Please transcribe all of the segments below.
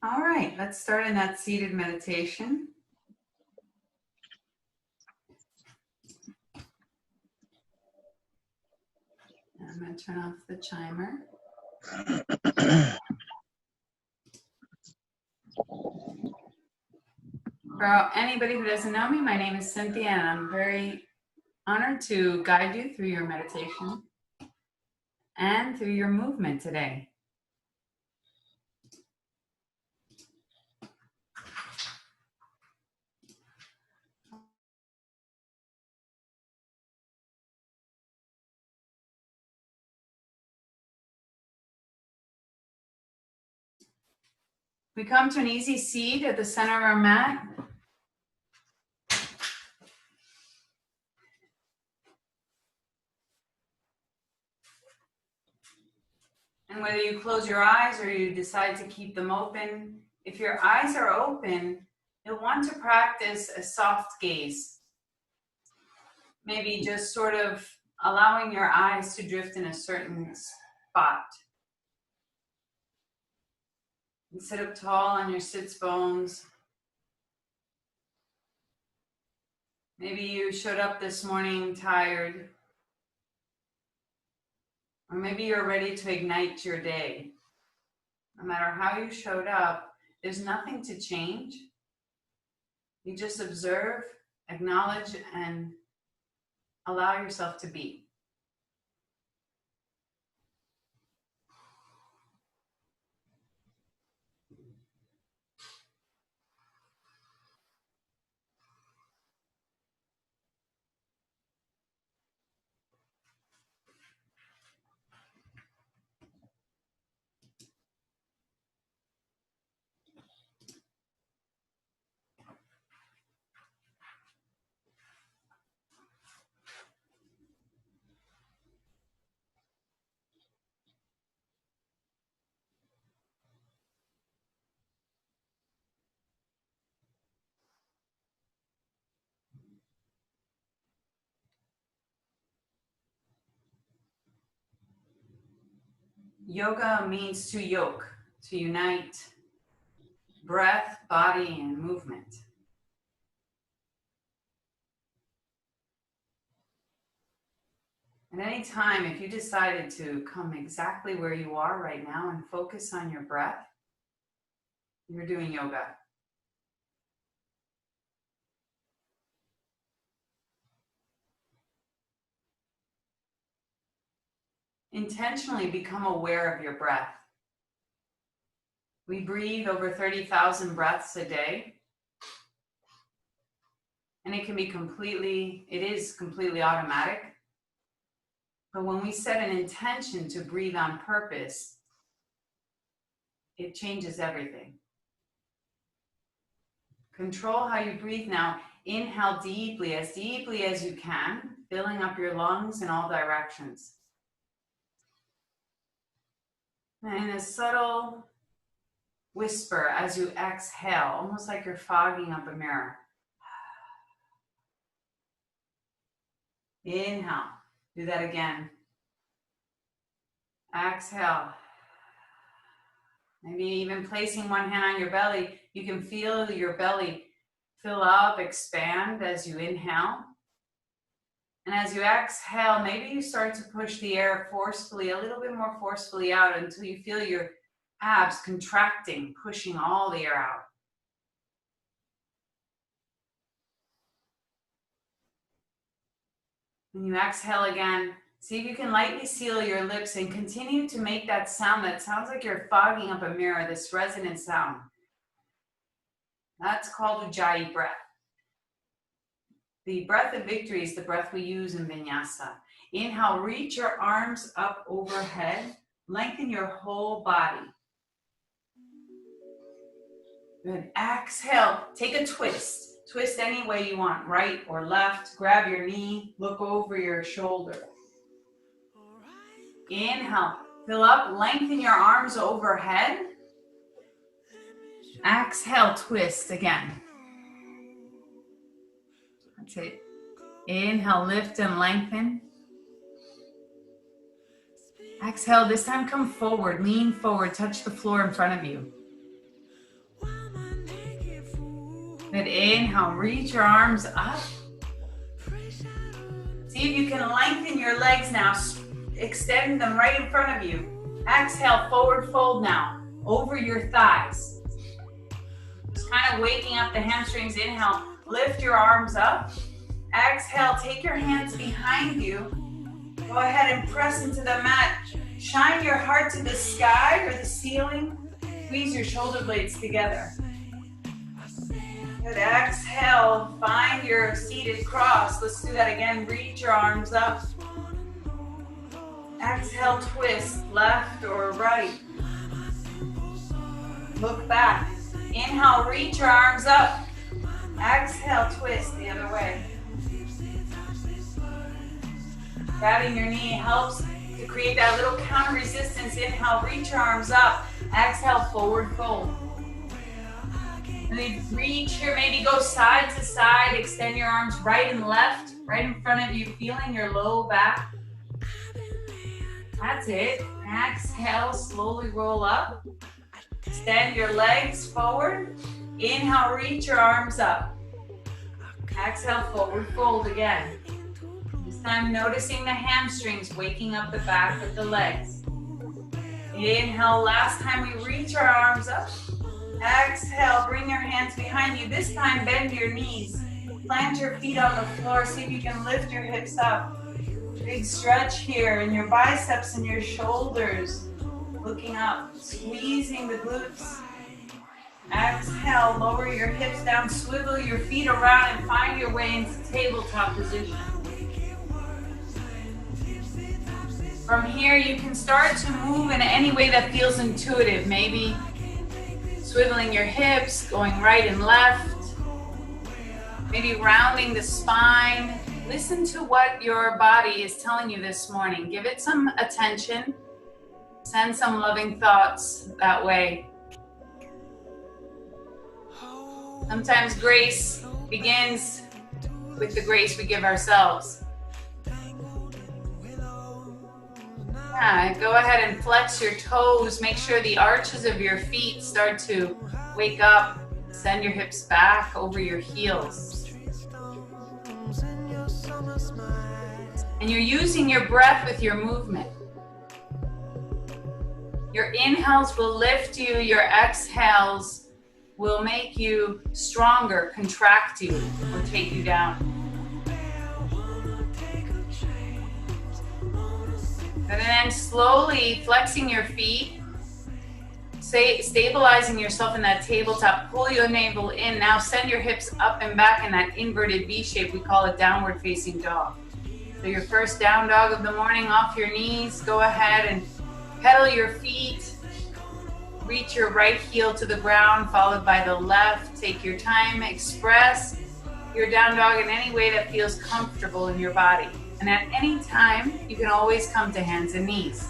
All right, let's start in that seated meditation. I'm going to turn off the chimer. For anybody who doesn't know me, my name is Cynthia, and I'm very honored to guide you through your meditation and through your movement today. We come to an easy seat at the center of our mat. And whether you close your eyes or you decide to keep them open, if your eyes are open, you'll want to practice a soft gaze. Maybe just sort of allowing your eyes to drift in a certain spot. And sit up tall on your sits bones. Maybe you showed up this morning tired. Or maybe you're ready to ignite your day. No matter how you showed up, there's nothing to change. You just observe, acknowledge, and allow yourself to be. Yoga means to yoke, to unite breath, body, and movement. At any time, if you decided to come exactly where you are right now and focus on your breath, you're doing yoga. Intentionally become aware of your breath. We breathe over 30,000 breaths a day. And it is completely automatic. But when we set an intention to breathe on purpose, it changes everything. Control how you breathe now. Inhale deeply as you can, filling up your lungs in all directions. And a subtle whisper as you exhale, almost like you're fogging up a mirror. Inhale. Do that again. Exhale. Maybe even placing one hand on your belly. You can feel your belly fill up, expand as you inhale. And as you exhale, maybe you start to push the air forcefully, a little bit more forcefully out until you feel your abs contracting, pushing all the air out. When you exhale again, see if you can lightly seal your lips and continue to make that sound that sounds like you're fogging up a mirror, this resonant sound. That's called Ujjayi breath. The breath of victory is the breath we use in vinyasa. Inhale, reach your arms up overhead, lengthen your whole body. Good. Exhale, take a twist. Twist any way you want, right or left. Grab your knee, look over your shoulder. Inhale, fill up, lengthen your arms overhead. Exhale, twist again. That's it. Inhale, lift and lengthen. Exhale, this time come forward, lean forward, touch the floor in front of you. Good, inhale, reach your arms up. See if you can lengthen your legs now. Extend them right in front of you. Exhale, forward fold now, over your thighs. Just kind of waking up the hamstrings. Inhale, lift your arms up. Exhale, take your hands behind you. Go ahead and press into the mat. Shine your heart to the sky or the ceiling. Squeeze your shoulder blades together. Good, exhale, find your seated cross. Let's do that again. Reach your arms up. Exhale, twist, left or right. Look back. Inhale, reach your arms up. Exhale, twist the other way. Grabbing your knee helps to create that little counter resistance. Inhale, reach your arms up. Exhale, forward fold. And then reach here, maybe go side to side. Extend your arms right and left, right in front of you, feeling your low back. That's it. Exhale, slowly roll up. Extend your legs forward. Inhale, reach your arms up. Exhale, forward fold again. This time noticing the hamstrings, waking up the back of the legs. Inhale, last time we reach our arms up. Exhale, bring your hands behind you. This time bend your knees. Plant your feet on the floor. See if you can lift your hips up. Big stretch here in your biceps and your shoulders. Looking up, squeezing the glutes. Exhale, lower your hips down, swivel your feet around and find your way into tabletop position. From here, you can start to move in any way that feels intuitive. Maybe swiveling your hips, going right and left. Maybe rounding the spine. Listen to what your body is telling you this morning. Give it some attention. Send some loving thoughts that way. Sometimes grace begins with the grace we give ourselves. Yeah, go ahead and flex your toes. Make sure the arches of your feet start to wake up. Send your hips back over your heels. And you're using your breath with your movement. Your inhales will lift you, your exhales will make you stronger, contract you, or take you down. And then slowly flexing your feet, stabilizing yourself in that tabletop, pull your navel in. Now send your hips up and back in that inverted V shape. We call it downward facing dog. So your first down dog of the morning, off your knees, go ahead and pedal your feet. Reach your right heel to the ground, followed by the left. Take your time, express your down dog in any way that feels comfortable in your body. And at any time, you can always come to hands and knees.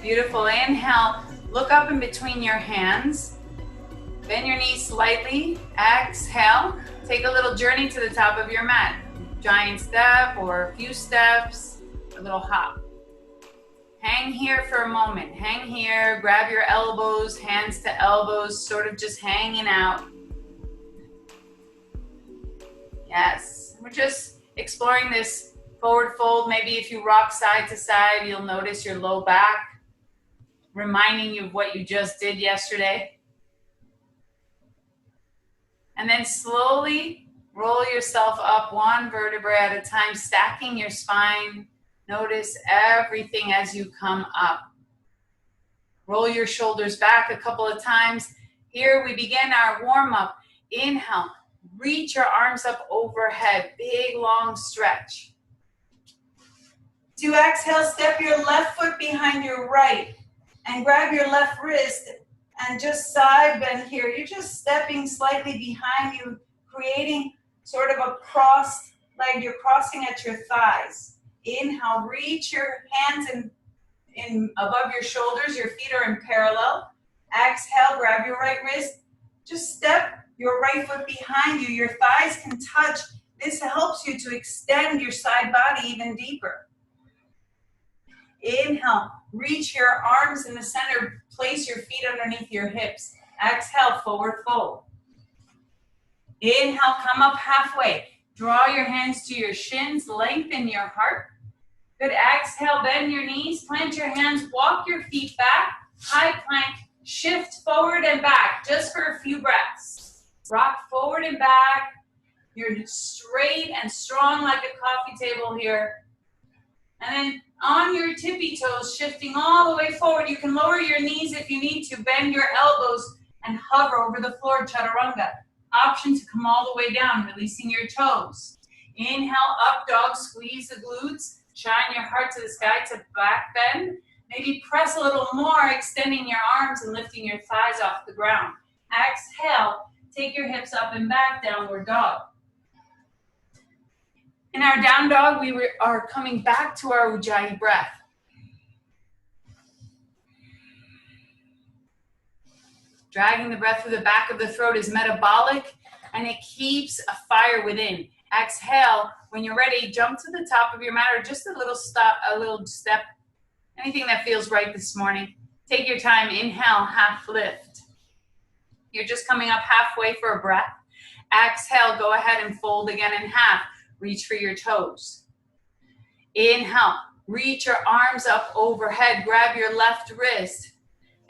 Beautiful. Inhale, look up in between your hands. Bend your knees slightly. Exhale, take a little journey to the top of your mat. Giant step or a few steps, a little hop. Hang here for a moment. Hang here, grab your elbows, hands to elbows, sort of just hanging out. Yes, we're just exploring this forward fold. Maybe if you rock side to side, you'll notice your low back, reminding you of what you just did yesterday. And then slowly roll yourself up one vertebra at a time, stacking your spine. Notice everything as you come up. Roll your shoulders back a couple of times. Here we begin our warm-up. Inhale, reach your arms up overhead, big long stretch. To exhale, step your left foot behind your right and grab your left wrist and just side bend here. You're just stepping slightly behind you, creating sort of a crossed leg. You're crossing at your thighs. Inhale, reach your hands in above your shoulders. Your feet are in parallel. Exhale, grab your right wrist. Just step your right foot behind you. Your thighs can touch. This helps you to extend your side body even deeper. Inhale, Reach your arms in the center. Place your feet underneath your hips. Exhale, forward fold. Inhale, come up halfway. Draw your hands to your shins. Lengthen your heart. Good. Exhale, bend your knees. Plant your hands. Walk your feet back. High plank. Shift forward and back just for a few breaths. Rock forward and back. You're straight and strong like a coffee table here. And then on your tippy toes, shifting all the way forward. You can lower your knees if you need to. Bend your elbows and hover over the floor, chaturanga. Option to come all the way down, releasing your toes. Inhale, up dog, squeeze the glutes. Shine your heart to the sky to back bend. Maybe press a little more, extending your arms and lifting your thighs off the ground. Exhale, take your hips up and back, downward dog. In our down dog, we are coming back to our Ujjayi breath. Dragging the breath through the back of the throat is metabolic, and it keeps a fire within. Exhale, when you're ready, jump to the top of your mat, or just a little step, anything that feels right this morning. Take your time, inhale, half lift. You're just coming up halfway for a breath. Exhale, go ahead and fold again in half. Reach for your toes. Inhale, reach your arms up overhead, grab your left wrist,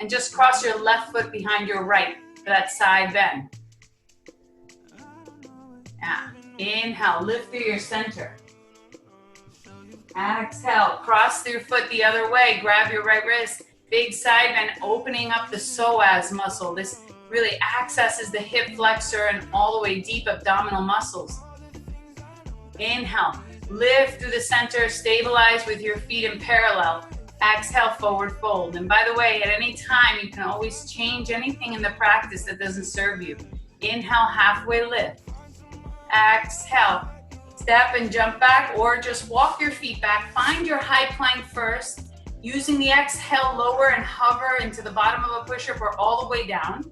and just cross your left foot behind your right for that side bend. Yeah. Inhale, lift through your center. Exhale, cross your foot the other way, grab your right wrist, big side bend, opening up the psoas muscle. This really accesses the hip flexor and all the way deep abdominal muscles. Inhale, lift through the center, stabilize with your feet in parallel. Exhale, forward fold. And by the way, at any time, you can always change anything in the practice that doesn't serve you. Inhale, halfway lift. Exhale, step and jump back, or just walk your feet back. Find your high plank first. Using the exhale, lower and hover into the bottom of a push-up or all the way down.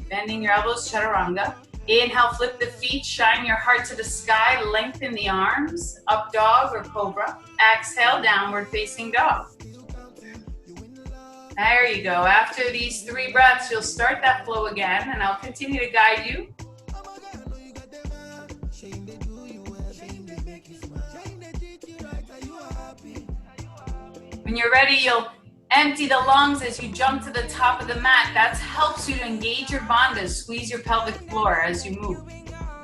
Bending your elbows, chaturanga. Inhale, flip the feet, shine your heart to the sky, lengthen the arms, up dog or cobra. Exhale, downward facing dog. There you go. After these 3 breaths, you'll start that flow again, and I'll continue to guide you. When you're ready, you'll empty the lungs as you jump to the top of the mat. That helps you to engage your bandhas, squeeze your pelvic floor as you move.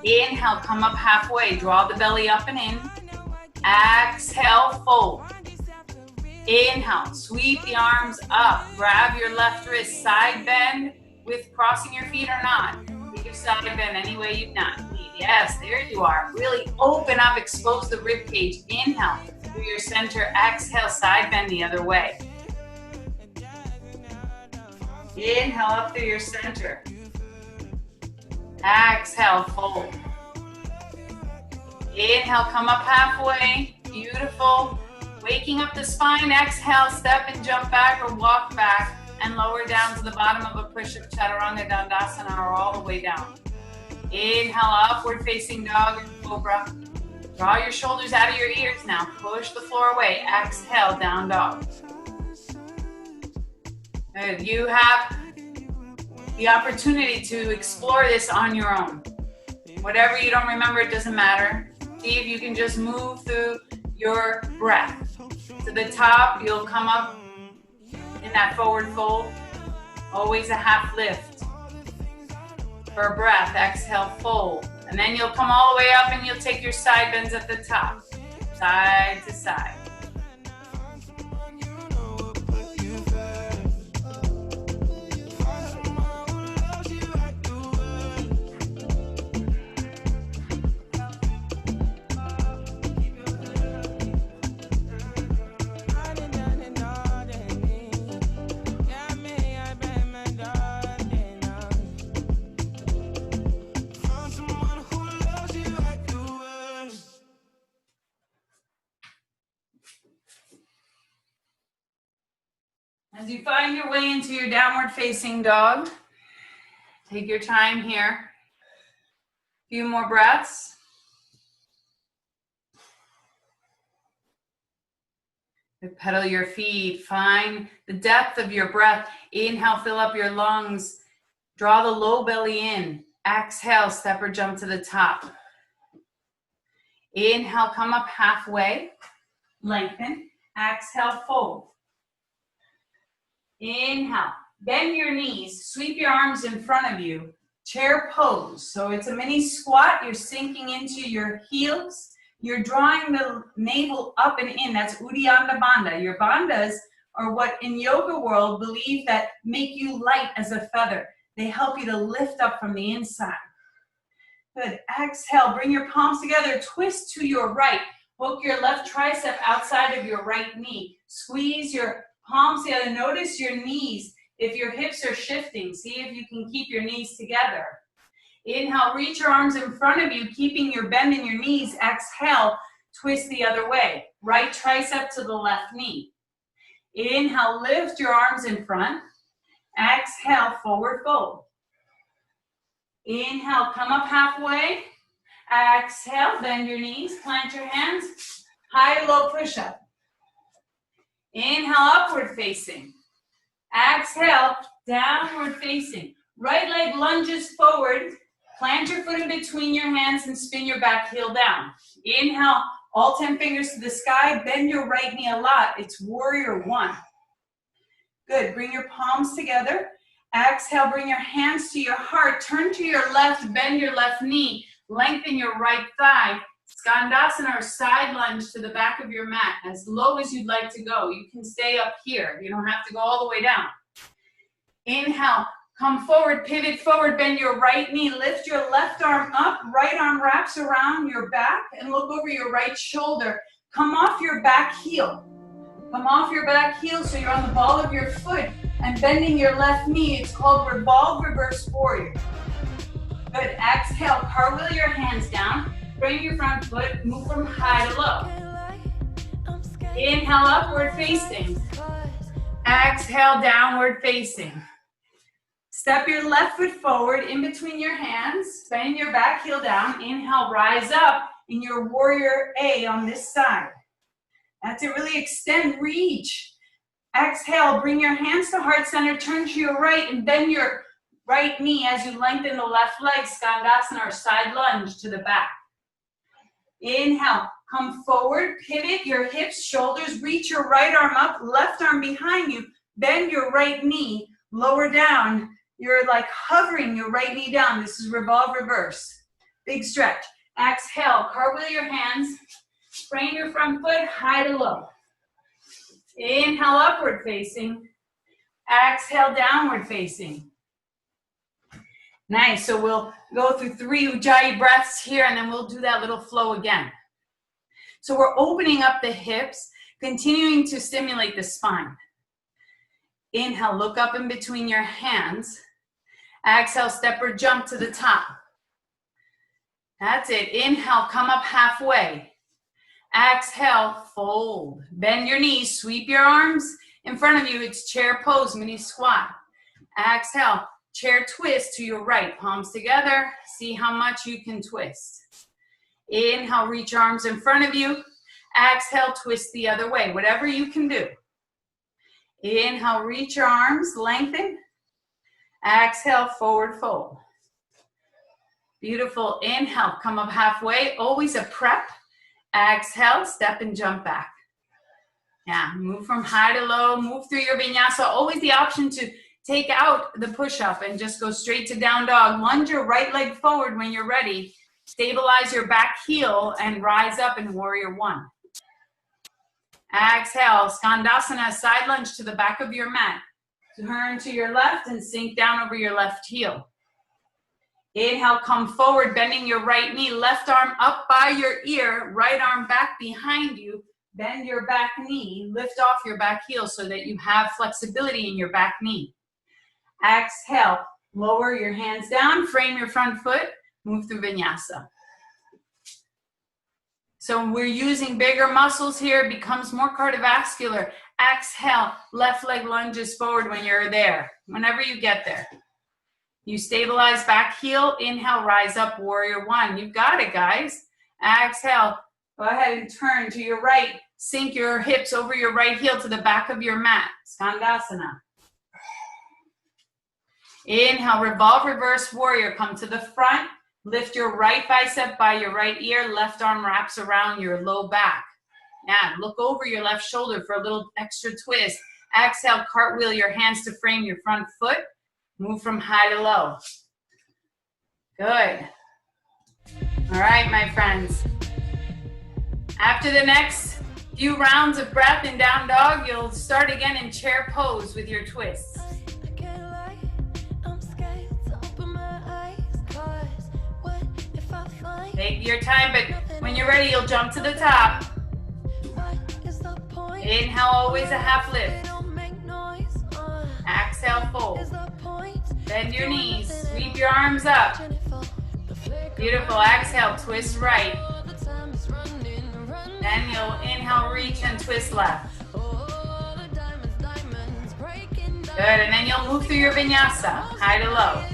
Inhale, come up halfway, draw the belly up and in. Exhale, fold. Inhale, sweep the arms up, grab your left wrist, side bend with crossing your feet or not. Take your side bend any way you'd not need. Yes, there you are. Really open up, expose the rib cage. Inhale through your center, exhale, side bend the other way. Inhale up through your center. Exhale, fold. Inhale, come up halfway. Beautiful. Waking up the spine. Exhale, step and jump back or walk back and lower down to the bottom of a push-up, chaturanga, dandasana, or all the way down. Inhale, upward facing dog and cobra. Draw your shoulders out of your ears now. Push the floor away. Exhale, down dog. Good. You have the opportunity to explore this on your own. Whatever you don't remember, it doesn't matter. See if you can just move through your breath. To the top, you'll come up in that forward fold. Always a half lift. For a breath, exhale, fold. And then you'll come all the way up and you'll take your side bends at the top. Side to side. As you find your way into your downward facing dog, take your time here. A few more breaths. Pedal your feet. Find the depth of your breath. Inhale, fill up your lungs. Draw the low belly in. Exhale, step or jump to the top. Inhale, come up halfway. Lengthen. Exhale, fold. Inhale, bend your knees. Sweep your arms in front of you. Chair pose. So it's a mini squat. You're sinking into your heels. You're drawing the navel up and in. That's Uddiyana Bandha. Your bandhas are what in yoga world believe that make you light as a feather. They help you to lift up from the inside. Good. Exhale. Bring your palms together. Twist to your right. Hook your left tricep outside of your right knee. Squeeze your palms together. Notice your knees. If your hips are shifting, see if you can keep your knees together. Inhale, reach your arms in front of you, keeping your bend in your knees. Exhale, twist the other way. Right tricep to the left knee. Inhale, lift your arms in front. Exhale, forward fold. Inhale, come up halfway. Exhale, bend your knees, plant your hands. High, low push-up. Inhale, upward facing. Exhale, downward facing. Right leg lunges forward. Plant your foot in between your hands and spin your back heel down. Inhale, all 10 fingers to the sky. Bend your right knee a lot. It's warrior one. Good. Bring your palms together. Exhale, bring your hands to your heart. Turn to your left. Bend your left knee. Lengthen your right thigh. Skandasana or side lunge to the back of your mat. As low as you'd like to go. You can stay up here. You don't have to go all the way down. Inhale. Come forward, pivot forward, bend your right knee, lift your left arm up, right arm wraps around your back and look over your right shoulder. Come off your back heel. Come off your back heel so you're on the ball of your foot and bending your left knee. It's called revolve reverse warrior. Good, exhale, cartwheel your hands down, bring your front foot, move from high to low. Inhale, upward facing. Exhale, downward facing. Step your left foot forward in between your hands, bend your back heel down. Inhale, rise up in your warrior A on this side. That's it, really extend, reach. Exhale, bring your hands to heart center, turn to your right and bend your right knee as you lengthen the left leg, Skandasana or side lunge to the back. Inhale, come forward, pivot your hips, shoulders, reach your right arm up, left arm behind you, bend your right knee, lower down. You're like hovering your right knee down. This is revolve reverse. Big stretch. Exhale, cartwheel your hands. Frame your front foot high to low. Inhale, upward facing. Exhale, downward facing. Nice. So we'll go through 3 Ujjayi breaths here and then we'll do that little flow again. So we're opening up the hips, continuing to stimulate the spine. Inhale, look up in between your hands. Exhale, step or jump to the top. That's it. Inhale, come up halfway. Exhale, fold. Bend your knees, sweep your arms in front of you. It's chair pose, mini squat. Exhale, chair twist to your right. Palms together. See how much you can twist. Inhale, reach arms in front of you. Exhale, twist the other way. Whatever you can do. Inhale, reach your arms, lengthen. Exhale, forward fold. Beautiful. Inhale, come up halfway. Always a prep. Exhale, step and jump back. Yeah, move from high to low, move through your vinyasa. Always the option to take out the push-up and just go straight to down dog. Lunge your right leg forward when you're ready. Stabilize your back heel and rise up in warrior one. Exhale, Skandasana, side lunge to the back of your mat. Turn to your left and sink down over your left heel. Inhale, come forward, bending your right knee, left arm up by your ear, right arm back behind you. Bend your back knee, lift off your back heel so that you have flexibility in your back knee. Exhale, lower your hands down, frame your front foot, move through vinyasa. So we're using bigger muscles here, it becomes more cardiovascular. Exhale, left leg lunges forward when you're there, whenever you get there. You stabilize back heel, inhale, rise up, warrior one. You've got it, guys. Exhale, go ahead and turn to your right. sink your hips over your right heel to the back of your mat. Skandasana. Inhale, revolve, reverse warrior. Come to the front. Lift your right bicep by your right ear. Left arm wraps around your low back. Now, look over your left shoulder for a little extra twist. Exhale, cartwheel your hands to frame your front foot. Move from high to low. Good. All right, my friends. After the next few rounds of breath in down dog, you'll start again in chair pose with your twists. Take your time, but when you're ready, you'll jump to the top. Inhale, always a half lift. Exhale, fold. Bend your knees, sweep your arms up. Beautiful, exhale, twist right. Then you'll inhale, reach and twist left. Good, and then you'll move through your vinyasa, high to low.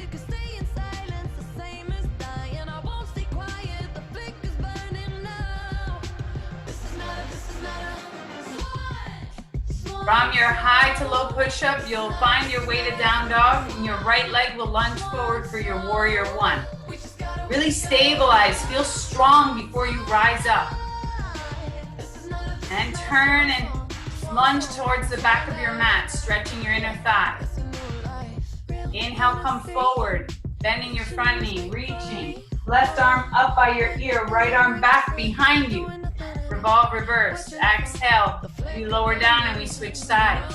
From your high to low push-up, you'll find your way to down dog, and your right leg will lunge forward for your warrior one. Really stabilize, feel strong before you rise up. And turn and lunge towards the back of your mat, stretching your inner thighs. Inhale, come forward, bending your front knee, reaching. Left arm up by your ear, right arm back behind you. Revolve, reverse. Exhale, we lower down and we switch sides.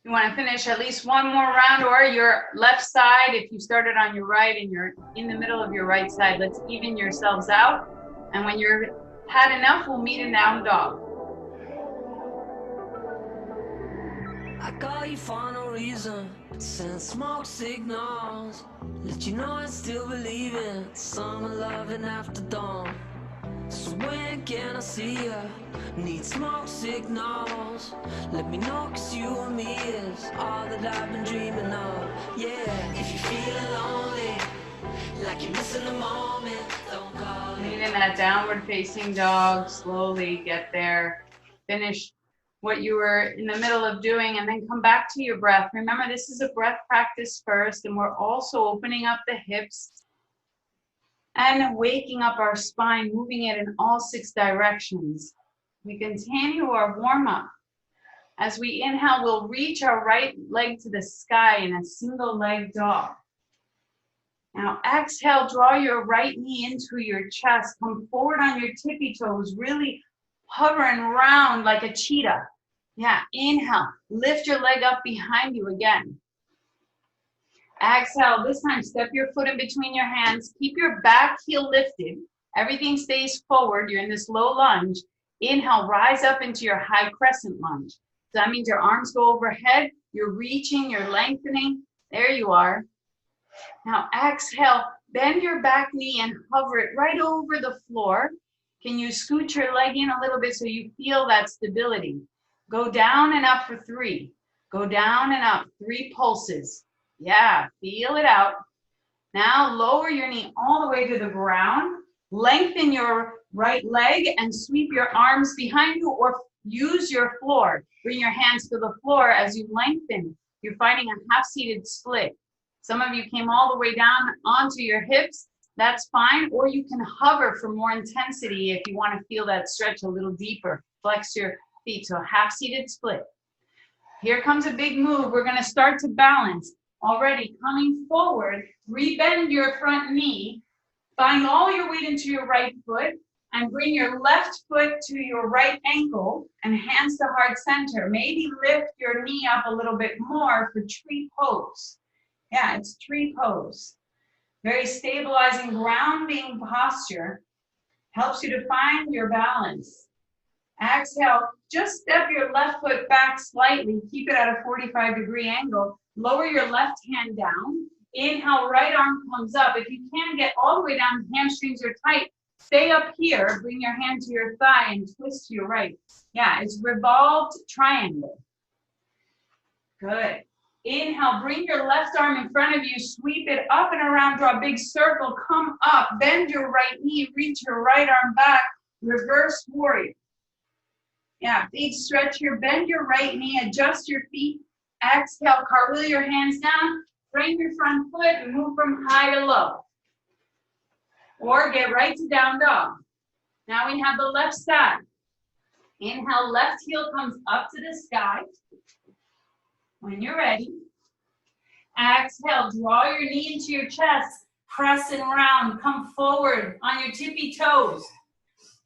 You want to finish at least one more round, or your left side. If you started on your right and you're in the middle of your right side, let's even yourselves out. And when you're had enough, we'll meet in down dog. I call you for no reason, send smoke signals, let you know I still believe in summer loving after dawn. So when can I see ya? Need smoke signals. Let me know, 'cause you and me is all that I've been dreaming of. Yeah, if you're feeling lonely, like you're missing the moment, don't call me. Meet in that downward facing dog, slowly get there. Finish what you were in the middle of doing, and then come back to your breath. Remember, this is a breath practice first, and we're also opening up the hips and waking up our spine, moving it in all 6 directions. We continue our warm-up. As we inhale, we'll reach our right leg to the sky in a single leg dog. Now exhale, draw your right knee into your chest. Come forward on your tippy toes, really hovering around like a cheetah. Yeah, inhale, lift your leg up behind you again. Exhale, this time step your foot in between your hands. Keep your back heel lifted. Everything stays forward. You're in this low lunge. Inhale, rise up into your high crescent lunge. So that means your arms go overhead. You're reaching, you're lengthening. There you are. Now exhale, bend your back knee and hover it right over the floor. Can you scoot your leg in a little bit so you feel that stability? Go down and up for 3. Go down and up, 3 pulses. Yeah, feel it out. Now lower your knee all the way to the ground. Lengthen your right leg and sweep your arms behind you or use your floor. Bring your hands to the floor as you lengthen. You're finding a half-seated split. Some of you came all the way down onto your hips. That's fine. Or you can hover for more intensity if you want to feel that stretch a little deeper. Flex your feet. So half-seated split. Here comes a big move. We're going to start to balance. Already coming forward, rebend your front knee. Find all your weight into your right foot and bring your left foot to your right ankle and hands to heart center. Maybe lift your knee up a little bit more for tree pose. Yeah, it's tree pose. Very stabilizing, grounding posture. Helps you to find your balance. Exhale, just step your left foot back slightly. Keep it at a 45-degree angle. Lower your left hand down. Inhale, right arm comes up. If you can't get all the way down, hamstrings are tight. Stay up here. Bring your hand to your thigh and twist to your right. Yeah, it's revolved triangle. Good. Inhale, bring your left arm in front of you. Sweep it up and around. Draw a big circle. Come up. Bend your right knee. Reach your right arm back. Reverse warrior. Yeah, big stretch here. Bend your right knee. Adjust your feet. Exhale, cartwheel your hands down. Frame your front foot and move from high to low. Or get right to down dog. Now we have the left side. Inhale, left heel comes up to the sky. When you're ready. Exhale, draw your knee into your chest. Press and round. Come forward on your tippy toes.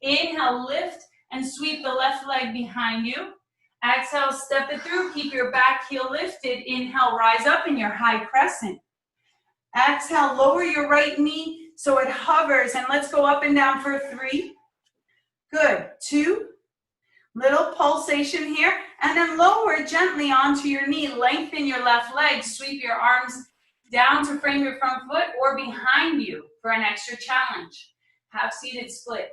Inhale, lift and sweep the left leg behind you. Exhale, step it through. Keep your back heel lifted. Inhale, rise up in your high crescent. Exhale, lower your right knee so it hovers. And let's go up and down for 3. Good. 2. Little pulsation here. And then lower gently onto your knee. Lengthen your left leg. Sweep your arms down to frame your front foot or behind you for an extra challenge. Half-seated split.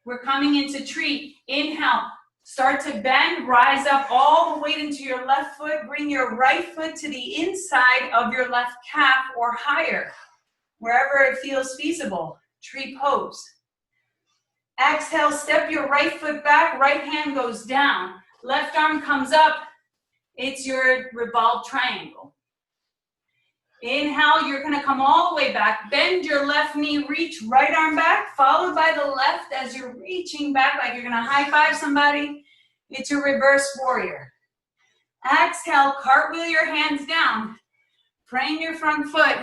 We're coming into tree. Inhale. Start to bend, rise up all the weight into your left foot. Bring your right foot to the inside of your left calf or higher, wherever it feels feasible. Tree pose. Exhale, step your right foot back, right hand goes down. Left arm comes up. It's your revolved triangle. Inhale, you're gonna come all the way back. Bend your left knee, reach right arm back, followed by the left as you're reaching back like you're gonna high five somebody. It's a reverse warrior. Exhale, cartwheel your hands down. Frame your front foot.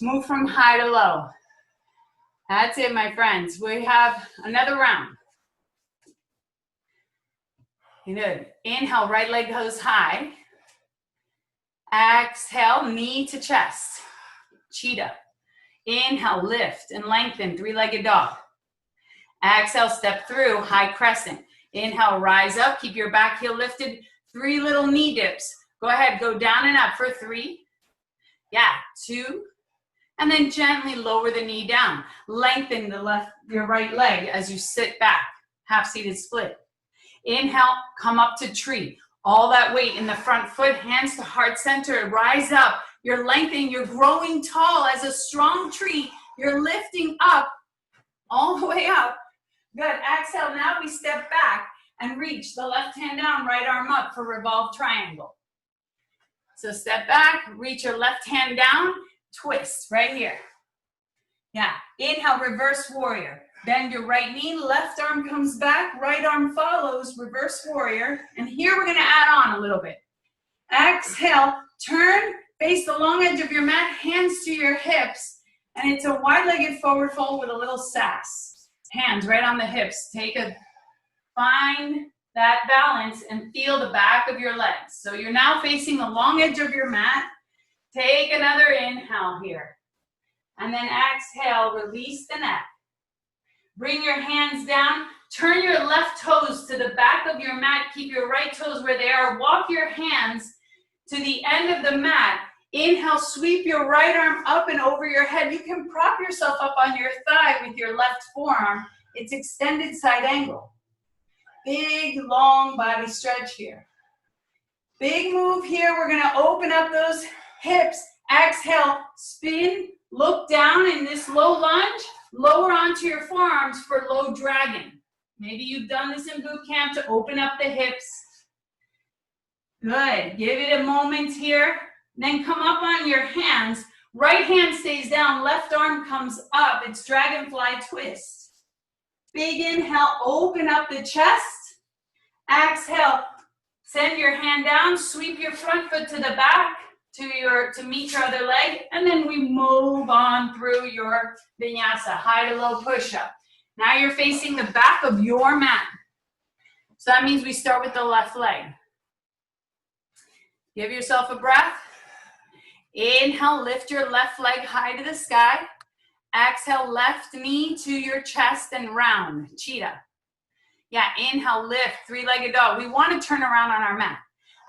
Move from high to low. That's it, my friends. We have another round. Good. Inhale, right leg goes high. Exhale, knee to chest. Cheetah. Inhale, lift and lengthen, 3-legged dog. Exhale, step through, high crescent. Inhale, rise up, keep your back heel lifted. 3 little knee dips. Go ahead, go down and up for 3. Yeah, 2. And then gently lower the knee down. Lengthen your right leg as you sit back. Half-seated split. Inhale, come up to tree. All that weight in the front foot, hands to heart center, rise up. You're lengthening, you're growing tall as a strong tree. You're lifting up, all the way up. Good, exhale, now we step back and reach the left hand down, right arm up for revolved triangle. So step back, reach your left hand down, twist right here. Yeah, inhale, reverse warrior. Bend your right knee, left arm comes back, right arm follows, reverse warrior. And here we're gonna add on a little bit. Exhale, turn, face the long edge of your mat, hands to your hips. And it's a wide-legged forward fold with a little sass. Hands right on the hips. Find that balance and feel the back of your legs. So you're now facing the long edge of your mat. Take another inhale here. And then exhale, release the neck. Bring your hands down. Turn your left toes to the back of your mat. Keep your right toes where they are. Walk your hands to the end of the mat. Inhale, sweep your right arm up and over your head. You can prop yourself up on your thigh with your left forearm. It's extended side angle. Big, long body stretch here. Big move here. We're going to open up those hips. Exhale, spin, look down in this low lunge, lower onto your forearms for low dragon. Maybe you've done this in boot camp to open up the hips. Good. Give it a moment here. Then come up on your hands. Right hand stays down, left arm comes up. It's dragonfly twist. Big inhale, open up the chest. Exhale, send your hand down, sweep your front foot to the back to meet your other leg, and then we move on through your vinyasa, high to low push-up. Now you're facing the back of your mat. So that means we start with the left leg. Give yourself a breath. Inhale, lift your left leg high to the sky. Exhale, left knee to your chest and round, cheetah. Yeah, inhale, lift, three-legged dog. We want to turn around on our mat.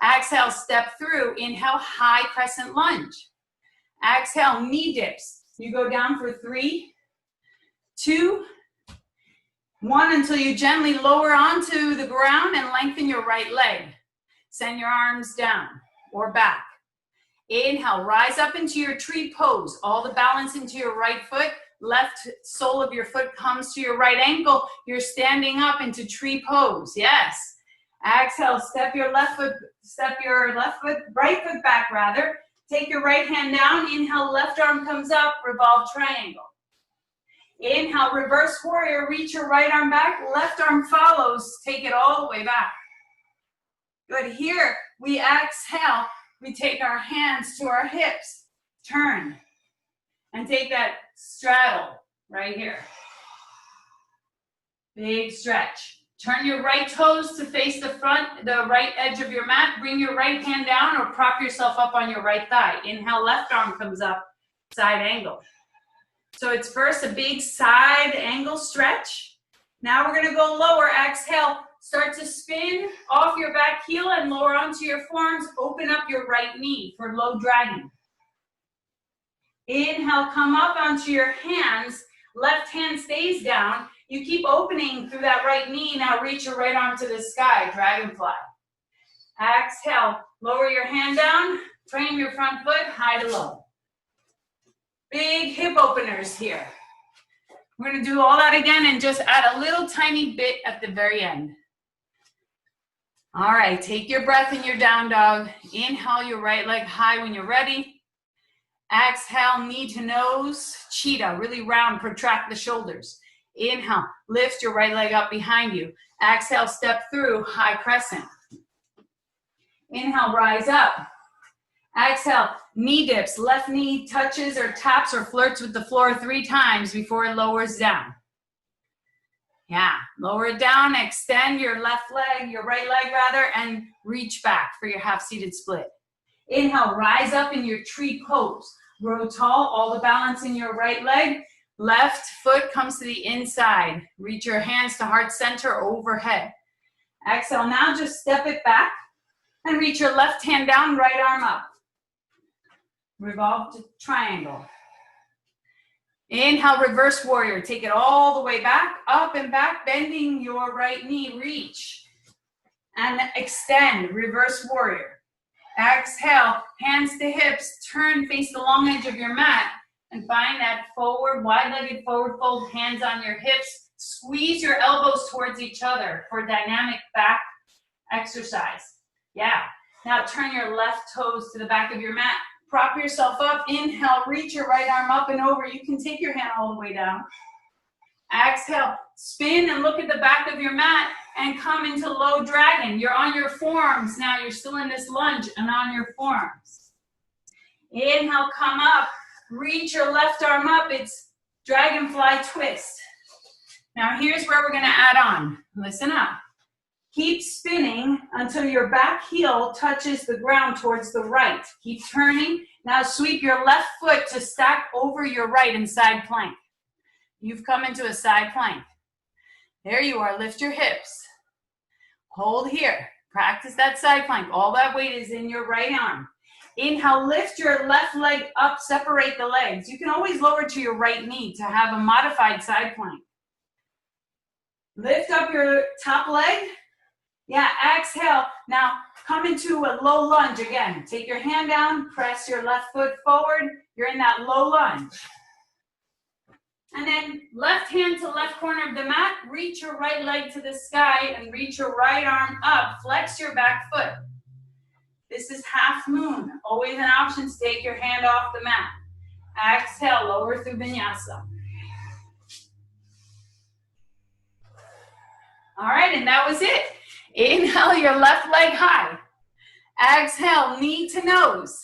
Exhale, step through. Inhale, high crescent lunge. Exhale, knee dips. You go down for 3, 2, 1 until you gently lower onto the ground and lengthen your right leg. Send your arms down or back. Inhale, rise up into your tree pose. All the balance into your right foot. Left sole of your foot comes to your right ankle. You're standing up into tree pose. Yes. Exhale, step your right foot back rather. Take your right hand down. Inhale, left arm comes up, revolve triangle. Inhale, reverse warrior, reach your right arm back, left arm follows, take it all the way back. Good, here we exhale, we take our hands to our hips, turn, and take that straddle right here. Big stretch. Turn your right toes to face the right edge of your mat. Bring your right hand down or prop yourself up on your right thigh. Inhale, left arm comes up, side angle. So it's first a big side angle stretch. Now we're gonna go lower. Exhale, start to spin off your back heel and lower onto your forearms. Open up your right knee for low dragon. Inhale, come up onto your hands. Left hand stays down. You keep opening through that right knee. Now reach your right arm to the sky, dragonfly. Exhale, lower your hand down, frame your front foot, high to low. Big hip openers here. We're gonna do all that again and just add a little tiny bit at the very end. All right, take your breath in your down dog. Inhale your right leg high when you're ready. Exhale, knee to nose, cheetah, really round, protract the shoulders. Inhale, lift your right leg up behind you. Exhale, step through, high crescent. Inhale, rise up. Exhale, knee dips, left knee touches or taps or flirts with the floor 3 times before it lowers down. Yeah, lower it down, extend your left leg, your right leg rather, and reach back for your half-seated split. Inhale, rise up in your tree pose. Grow tall, all the balance in your right leg. Left foot comes to the inside. Reach your hands to heart center overhead. Exhale, now just step it back and reach your left hand down, right arm up. Revolve to triangle. Inhale, reverse warrior. Take it all the way back, up and back, bending your right knee. Reach and extend, reverse warrior. Exhale, hands to hips, turn, face the long edge of your mat, and find that forward, wide-legged forward fold, hands on your hips. Squeeze your elbows towards each other for dynamic back exercise. Yeah. Now turn your left toes to the back of your mat. Prop yourself up. Inhale, reach your right arm up and over. You can take your hand all the way down. Exhale, spin and look at the back of your mat and come into low dragon. You're on your forearms now. You're still in this lunge and on your forearms. Inhale, come up. Reach your left arm up. It's dragonfly twist. Now here's where we're going to add on. Listen up. Keep spinning until your back heel touches the ground towards the right. Keep turning. Now sweep your left foot to stack over your right in side plank. You've come into a side plank. There you are. Lift your hips. Hold here. Practice that side plank. All that weight is in your right arm. Inhale, lift your left leg up, separate the legs. You can always lower to your right knee to have a modified side plank. Lift up your top leg. Yeah, exhale. Now come into a low lunge again. Take your hand down, press your left foot forward. You're in that low lunge. And then left hand to left corner of the mat, reach your right leg to the sky and reach your right arm up. Flex your back foot. This is half moon. Always an option to take your hand off the mat. Exhale, lower through vinyasa. All right, and that was it. Inhale your left leg high. Exhale, knee to nose.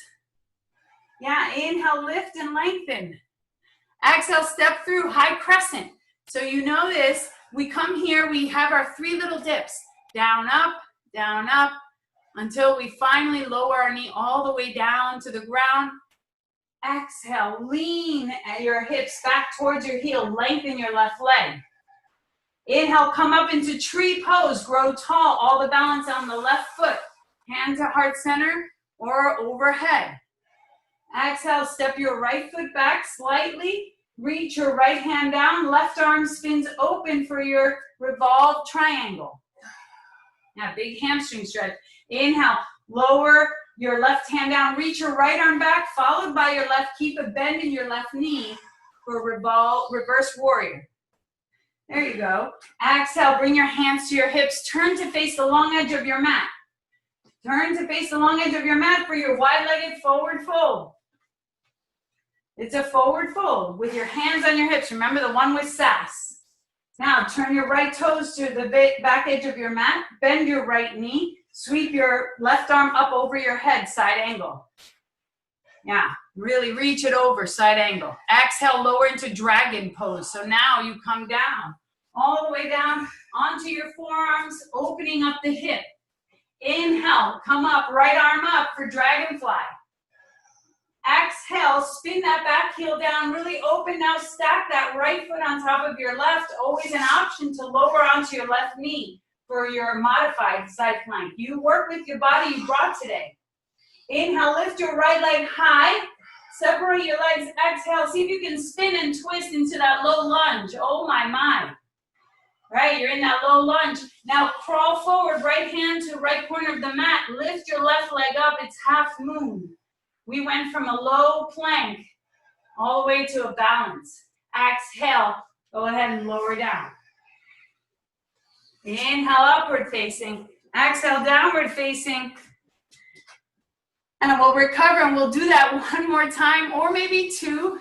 Yeah, inhale, lift and lengthen. Exhale, step through high crescent. So you know this, we come here, we have our 3 little dips. Down, up, until we finally lower our knee all the way down to the ground. Exhale, lean at your hips back towards your heel, lengthen your left leg. Inhale, come up into tree pose, grow tall, all the balance on the left foot. Hand to heart center or overhead. Exhale, step your right foot back slightly. Reach your right hand down. Left arm spins open for your revolved triangle. Now, big hamstring stretch. Inhale, lower your left hand down. Reach your right arm back, followed by your left. Keep a bend in your left knee for reverse warrior. There you go. Exhale, bring your hands to your hips. Turn to face the long edge of your mat. Turn to face the long edge of your mat for your wide-legged forward fold. It's a forward fold with your hands on your hips. Remember the one with sass. Now turn your right toes to the back edge of your mat. Bend your right knee. Sweep your left arm up over your head, side angle. Yeah, really reach it over, side angle. Exhale, lower into dragon pose. So now you come down, all the way down onto your forearms, opening up the hip. Inhale, come up, right arm up for dragonfly. Exhale, spin that back heel down, really open. Now stack that right foot on top of your left. Always an option to lower onto your left knee for your modified side plank. You work with your body you brought today. Inhale, lift your right leg high. Separate your legs. Exhale, see if you can spin and twist into that low lunge. Oh my. Right, you're in that low lunge. Now crawl forward, right hand to right corner of the mat. Lift your left leg up. It's half moon. We went from a low plank all the way to a balance. Exhale, go ahead and lower down. Inhale, upward facing. Exhale, downward facing. And we'll recover and we'll do that one more time or maybe 2.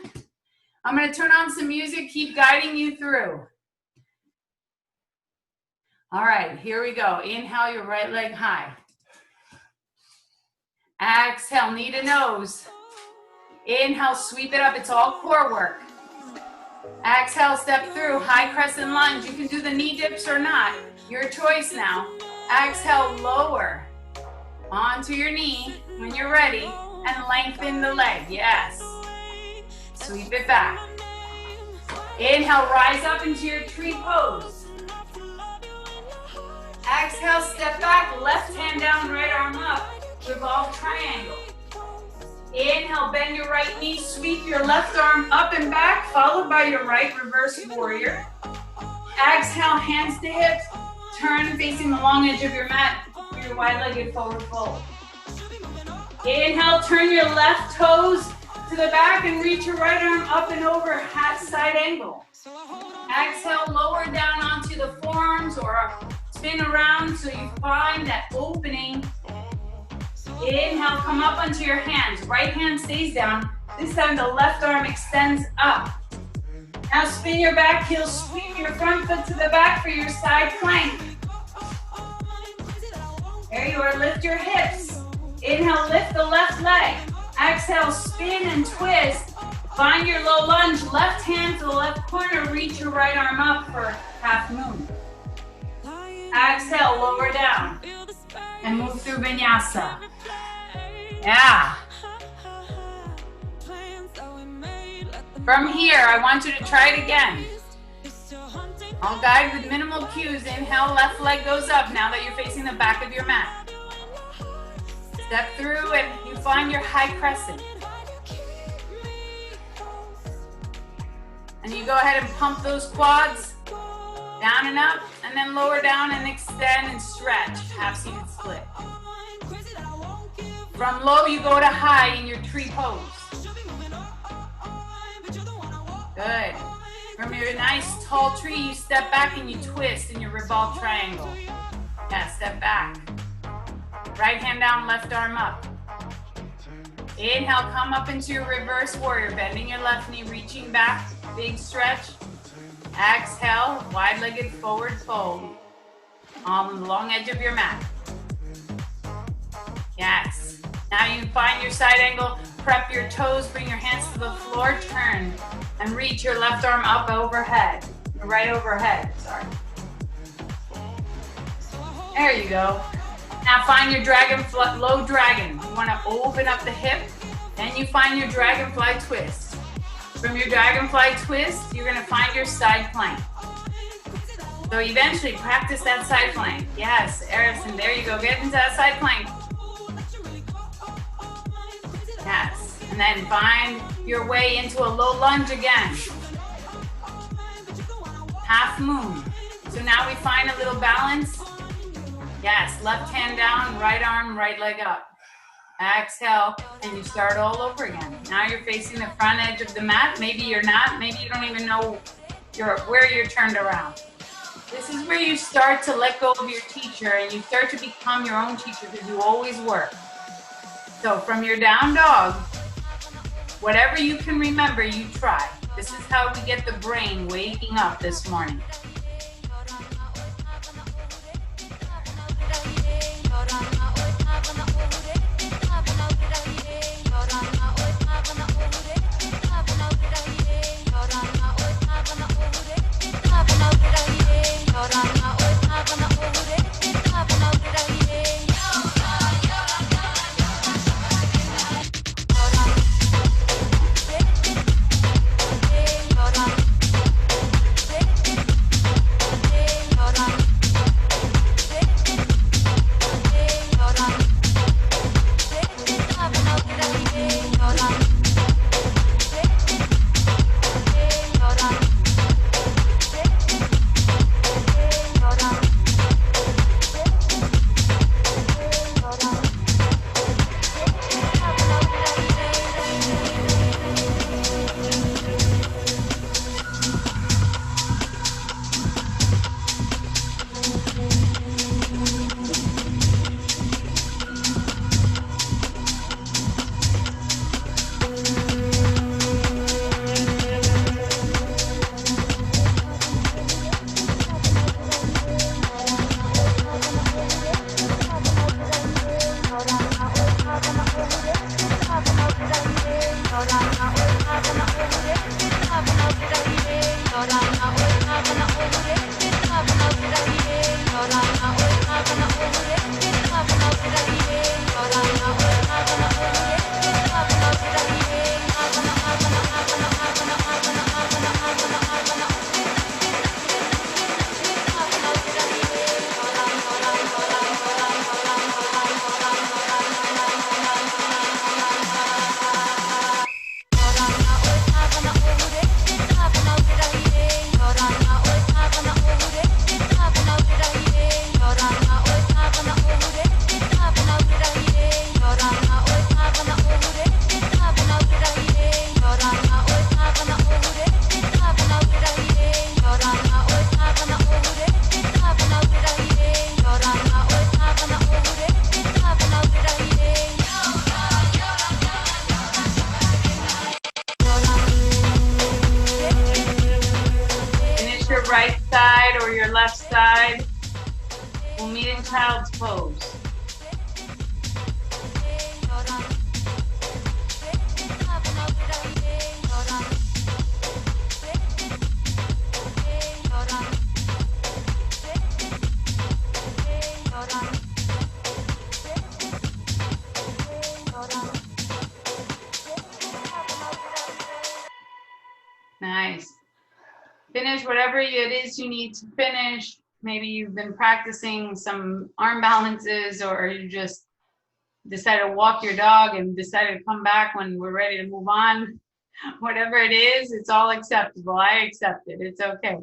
I'm going to turn on some music, keep guiding you through. All right, here we go. Inhale your right leg high. Exhale, knee to nose. Inhale, sweep it up. It's all core work. Exhale, step through, high crescent lunge. You can do the knee dips or not. Your choice now. Exhale, lower onto your knee when you're ready and lengthen the leg. Yes. Sweep it back. Inhale, rise up into your tree pose. Exhale, step back, left hand down, right arm up. Revolve triangle. Inhale, bend your right knee, sweep your left arm up and back, followed by your right reverse warrior. Exhale, hands to hips, turn facing the long edge of your mat for your wide-legged forward fold. Inhale, turn your left toes to the back and reach your right arm up and over, hat side angle. Exhale, lower down onto the forearms or spin around so you find that opening. Inhale, come up onto your hands. Right hand stays down. This time the left arm extends up. Now spin your back heel, sweep your front foot to the back for your side plank. There you are, lift your hips. Inhale, lift the left leg. Exhale, spin and twist. Find your low lunge, left hand to the left corner, reach your right arm up for half moon. Exhale, lower down and move through vinyasa. Yeah. From here, I want you to try it again. I'll guide with minimal cues. Inhale, left leg goes up now that you're facing the back of your mat. Step through and you find your high crescent. And you go ahead and pump those quads. Down and up, and then lower down and extend and stretch. Half seated split. From low, you go to high in your tree pose. Good. From your nice tall tree, you step back and you twist in your revolved triangle. Yeah, step back. Right hand down, left arm up. Inhale, come up into your reverse warrior, bending your left knee, reaching back, big stretch. Exhale, wide-legged forward fold on the long edge of your mat. Yes. Now you find your side angle, prep your toes, bring your hands to the floor, turn, and reach your left arm up overhead, right overhead, sorry. There you go. Now find your dragonfly, low dragon. You want to open up the hip, then you find your dragonfly twist. From your dragonfly twist, you're going to find your side plank. So eventually practice that side plank. Yes, Harrison, there you go. Get into that side plank. Yes, and then find your way into a low lunge again. Half moon. So now we find a little balance. Yes, left hand down, right arm, right leg up. Exhale, and you start all over again. Now you're facing the front edge of the mat. Maybe you're not. Maybe you don't even know where you're turned around. This is where you start to let go of your teacher and you start to become your own teacher because you always work. So from your down dog, whatever you can remember, you try. This is how we get the brain waking up this morning. Right side or your left side. We'll meet in child's pose. Nice. Finish whatever it is you need to finish. Maybe you've been practicing some arm balances, or you just decided to walk your dog and decided to come back when we're ready to move on. Whatever it is, it's all acceptable. I accept it. It's okay.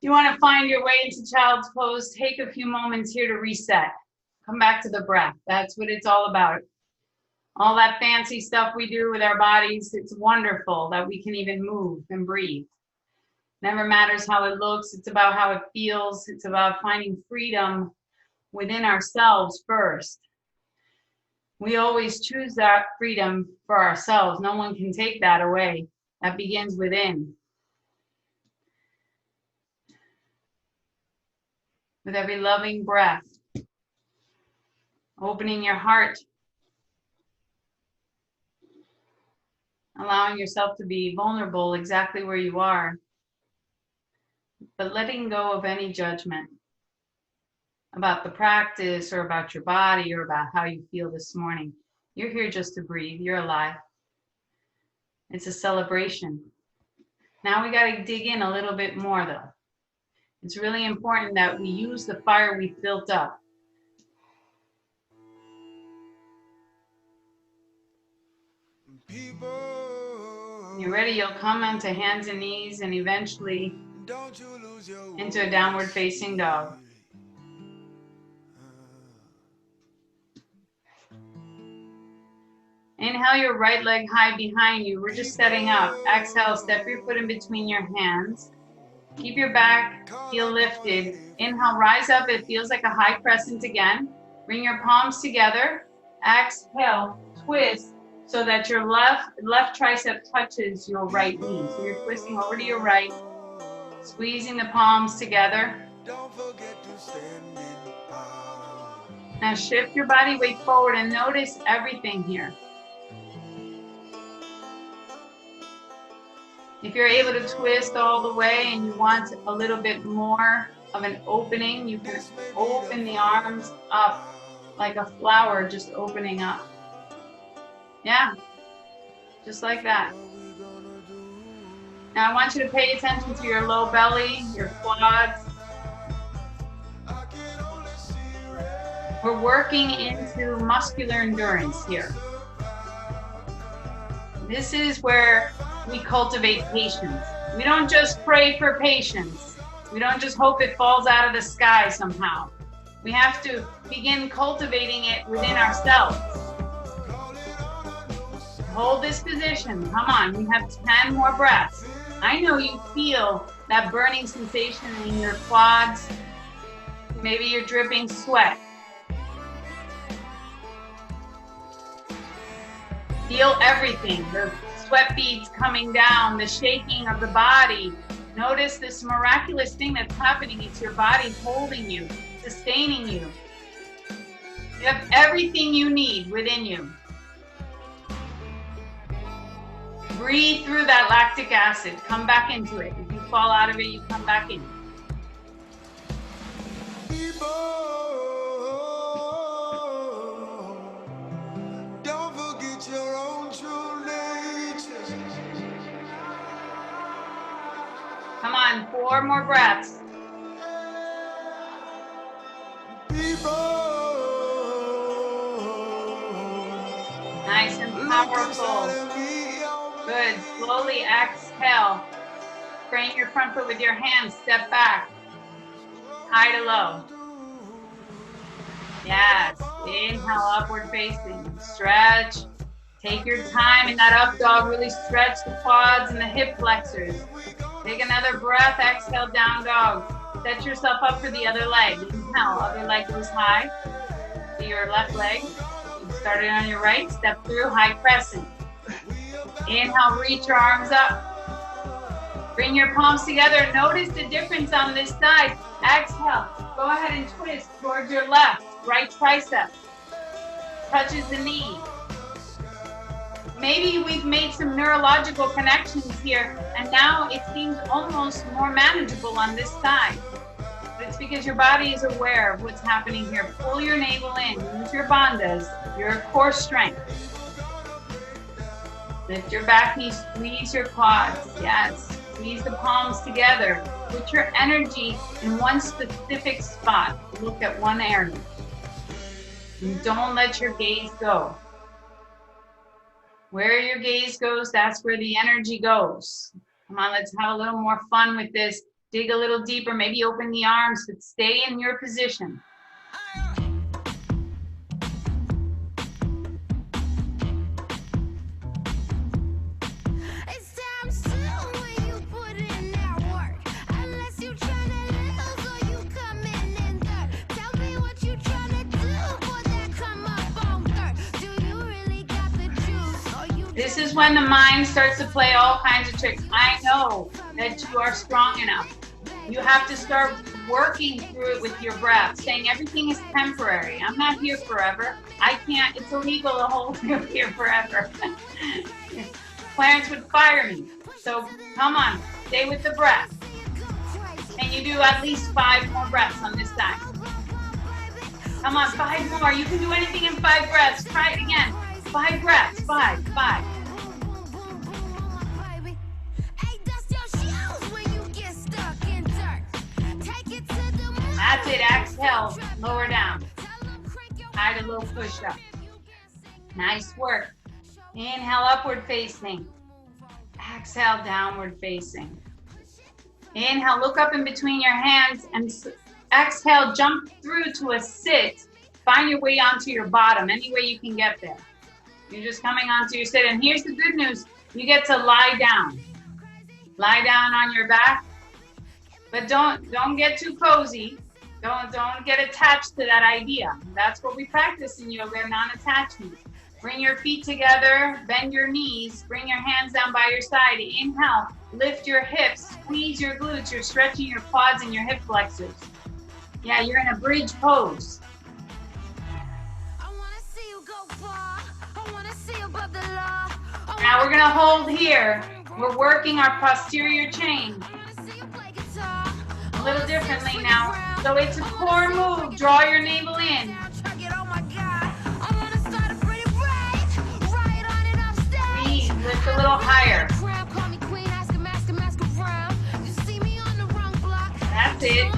You want to find your way into child's pose. Take a few moments here to reset. Come back to the breath. That's what it's all about. All that fancy stuff we do with our bodies, it's wonderful that we can even move and breathe. Never matters how it looks. It's about how it feels. It's about finding freedom within ourselves first. We always choose that freedom for ourselves. No one can take that away. That begins within. With every loving breath, opening your heart, allowing yourself to be vulnerable exactly where you are, but letting go of any judgment about the practice or about your body or about how you feel this morning. You're here just to breathe. You're alive. It's a celebration. Now we got to dig in a little bit more though. It's really important that we use the fire we've built up. When you're ready, you'll come onto hands and knees and eventually into a downward facing dog. Inhale your right leg high behind you. We're just setting up. Exhale, step your foot in between your hands. Keep your back heel lifted. Inhale, rise up. It feels like a high crescent again. Bring your palms together. Exhale, twist so that your left tricep touches your right knee. So you're twisting over to your right, squeezing the palms together. Now shift your body weight forward and notice everything here. If you're able to twist all the way and you want a little bit more of an opening, you can open the arms up like a flower just opening up. Yeah, just like that. Now I want you to pay attention to your low belly, your quads. We're working into muscular endurance here. This is where we cultivate patience. We don't just pray for patience. We don't just hope it falls out of the sky somehow. We have to begin cultivating it within ourselves. Hold this position. Come on, we have 10 more breaths. I know you feel that burning sensation in your quads. Maybe you're dripping sweat. Feel everything. The sweat beads coming down, the shaking of the body. Notice this miraculous thing that's happening. It's your body holding you, sustaining you. You have everything you need within you. Breathe through that lactic acid. Come back into it. If you fall out of it, you come back in. Don't forget your own true nature. Come on, 4 more breaths. Nice and powerful. Good. Slowly exhale. Frame your front foot with your hands. Step back. High to low. Yes. Inhale, upward facing. Stretch. Take your time in that up dog. Really stretch the quads and the hip flexors. Take another breath. Exhale, down dog. Set yourself up for the other leg. Inhale, other leg goes high to your left leg. You started on your right. Step through, high crescent. Inhale, reach your arms up. Bring your palms together. Notice the difference on this side. Exhale. Go ahead and twist towards your left. Right tricep touches the knee. Maybe we've made some neurological connections here, and now it seems almost more manageable on this side. But it's because your body is aware of what's happening here. Pull your navel in. Use your bandhas, your core strength. Lift your back knee, squeeze your quads. Yes, squeeze the palms together. Put your energy in one specific spot. Look at one area. And don't let your gaze go. Where your gaze goes, that's where the energy goes. Come on, let's have a little more fun with this. dig a little deeper, maybe open the arms, but stay in your position. This is when the mind starts to play all kinds of tricks. I know that you are strong enough. You have to start working through it with your breath, saying everything is temporary. I'm not here forever. I can't, it's illegal to hold you here forever. Clarence would fire me. So come on, stay with the breath. Can you do at least 5 more breaths on this side? Come on, 5 more. You can do anything in 5 breaths. Try it again. 5 breaths, 5. That's it, exhale, lower down. Add a little push up. Nice work. Inhale, upward facing. Exhale, downward facing. Inhale, look up in between your hands, and exhale, jump through to a sit. Find your way onto your bottom, any way you can get there. You're just coming onto your sit, and here's the good news. You get to lie down. Lie down on your back, but don't get too cozy. Don't get attached to that idea. That's what we practice in yoga, non-attachment. Bring your feet together, bend your knees, bring your hands down by your side. Inhale, lift your hips, squeeze your glutes. You're stretching your quads and your hip flexors. Yeah, you're in a bridge pose. Now we're gonna hold here. We're working our posterior chain. A little differently now. So it's a core move. Draw your navel in. Breathe, lift a little higher. That's it.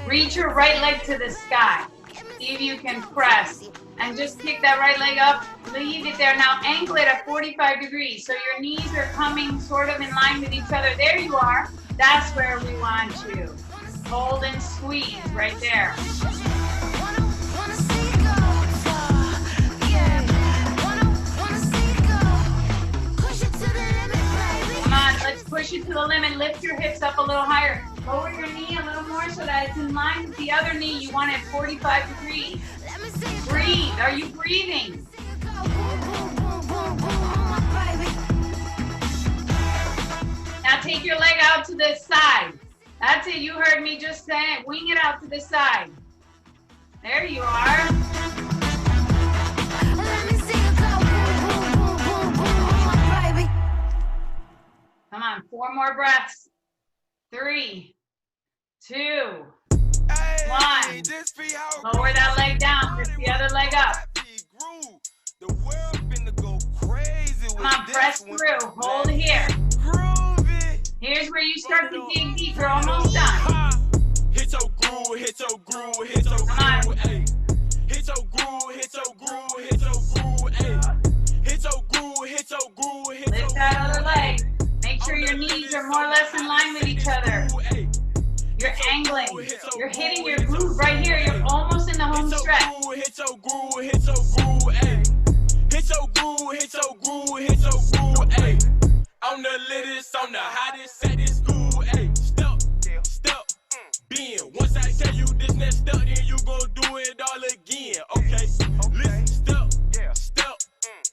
Reach your right leg to the sky. See if you can press. And just kick that right leg up. Leave it there. Now ankle it at 45 degrees. So your knees are coming sort of in line with each other. There you are. That's where we want you. Hold and squeeze right there. Come on, let's push it to the limit. Lift your hips up a little higher. Lower your knee a little more so that it's in line with the other knee. You want it 45 degrees. Breathe. Are you breathing? Now take your leg out to the side. That's it. You heard me just say it. Wing it out to the side. There you are. Come on, 4 more breaths. 3, 2, 1. Lower that leg down. Lift the other leg up. Come on, press through. Hold here. Here's where you start to dig deep. You're almost done. Hit your groove, hit your groove, hit your groove, ayy. Hit your groove, hit your groove, hit your groove, ayy. Hit your groove, hit your groove, hit your groove. Lift that other leg. Make sure your knees are more or less in line with each other. You're angling. You're hitting your groove right here. You're almost in the home stretch. Hit your groove, hit your groove, ayy. Hit your groove, hit your groove, hit your groove, ayy. I'm the latest, I'm the hottest at this school, ayy. Step, bend. Once I tell you this next step, then you gon' do it all again, okay? Listen, step,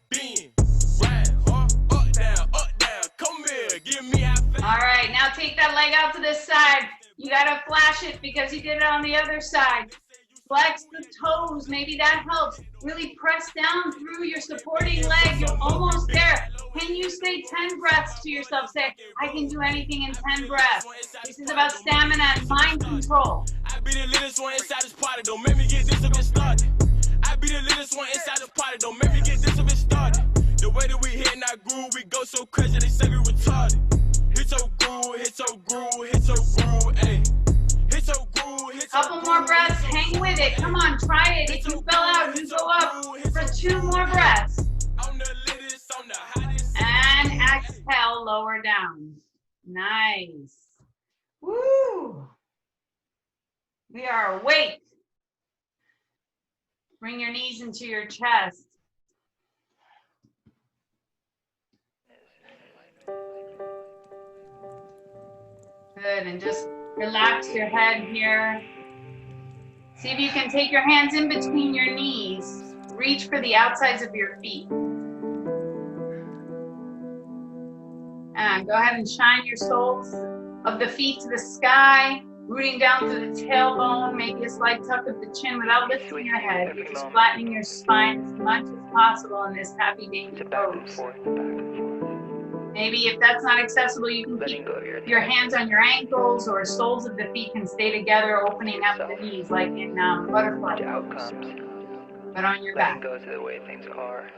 bend. Ride, up, down, come here, give me half. All right, now take that leg out to the side. You gotta flash it because you did it on the other side. Flex the toes, maybe that helps. Really press down through your supporting leg. You're almost there. Can you say 10 breaths to yourself? Say, I can do anything in 10 breaths. This is about stamina and mind control. I be the littlest one inside this party, don't make me get this a bit started. I be the littlest one inside this party, don't make me get this a bit started. The way that we hit in our groove, we go so crazy, they say we retarded. Hit your groove, hit your groove, hit your groove, ayy. Hit your groove, hit your Couple more breaths, hang with it. Come on, try it. If you fell out, you go up for 2 more breaths. I'm the latest, I'm the hottest. And exhale, lower down. Nice. Woo! We are awake. Bring your knees into your chest. Good, and just relax your head here. See if you can take your hands in between your knees. Reach for the outsides of your feet. And go ahead and shine your soles of the feet to the sky, rooting down to the tailbone, maybe a slight tuck of the chin without lifting your head. You're just flattening your spine as much as possible in this happy baby pose. Maybe if that's not accessible, you can keep your hands on your ankles, or soles of the feet can stay together, opening up the knees like in butterfly pose, but on your back. Go to the way things are.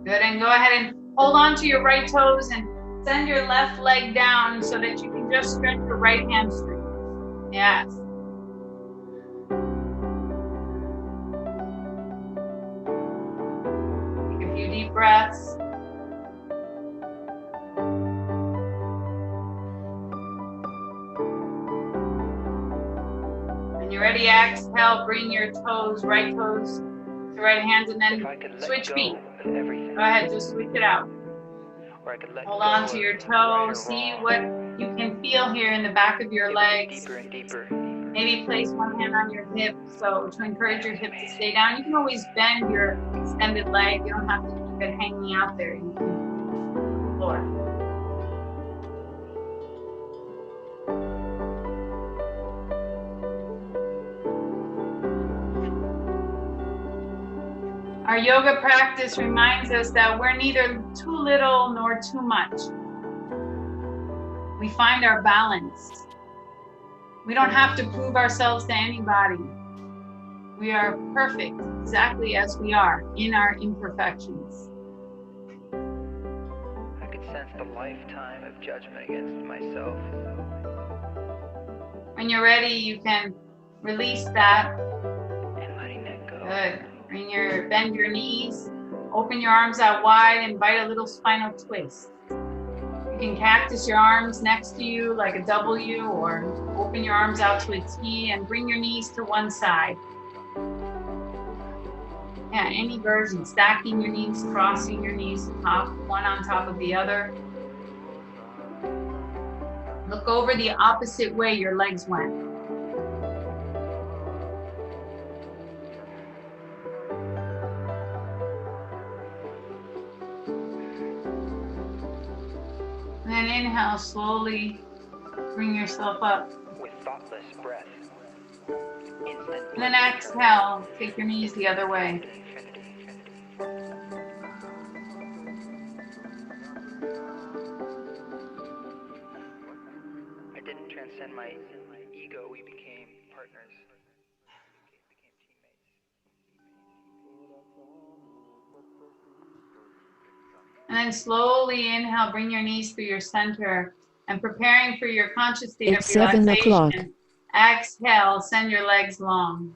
Good, and go ahead and hold on to your right toes and send your left leg down so that you can just stretch your right hamstring. Yes. Take a few deep breaths. When you're ready, exhale, bring your toes, right toes to right hands, and then switch feet. Go ahead, just switch it out. Hold on to your toes. See what you can feel here in the back of your legs. Deeper and deeper. Maybe place one hand on your hip, so to encourage your hip to stay down. You can always bend your extended leg. You don't have to keep it hanging out there. You can floor. Our yoga practice reminds us that we're neither too little nor too much. We find our balance. We don't have to prove ourselves to anybody. We are perfect exactly as we are in our imperfections. I could sense the lifetime of judgment against myself. When you're ready, you can release that. And letting that go. Good. Bend your knees, open your arms out wide, invite a little spinal twist. You can cactus your arms next to you like a W, or open your arms out to a T and bring your knees to one side. Yeah, any version, stacking your knees, crossing your knees, one on top of the other. Look over the opposite way your legs went. And then inhale, slowly bring yourself up. With thoughtless breath. And then exhale, take your knees the other way. I didn't transcend my ego, we became partners. And then slowly inhale, bring your knees through your center, and preparing for your conscious state It's of 7 o'clock. relaxation. Exhale, send your legs long.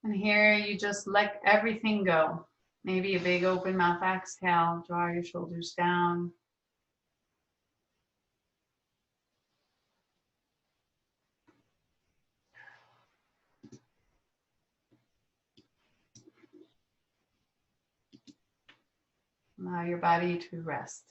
And here you just let everything go. Maybe a big open mouth exhale, draw your shoulders down. Allow your body to rest.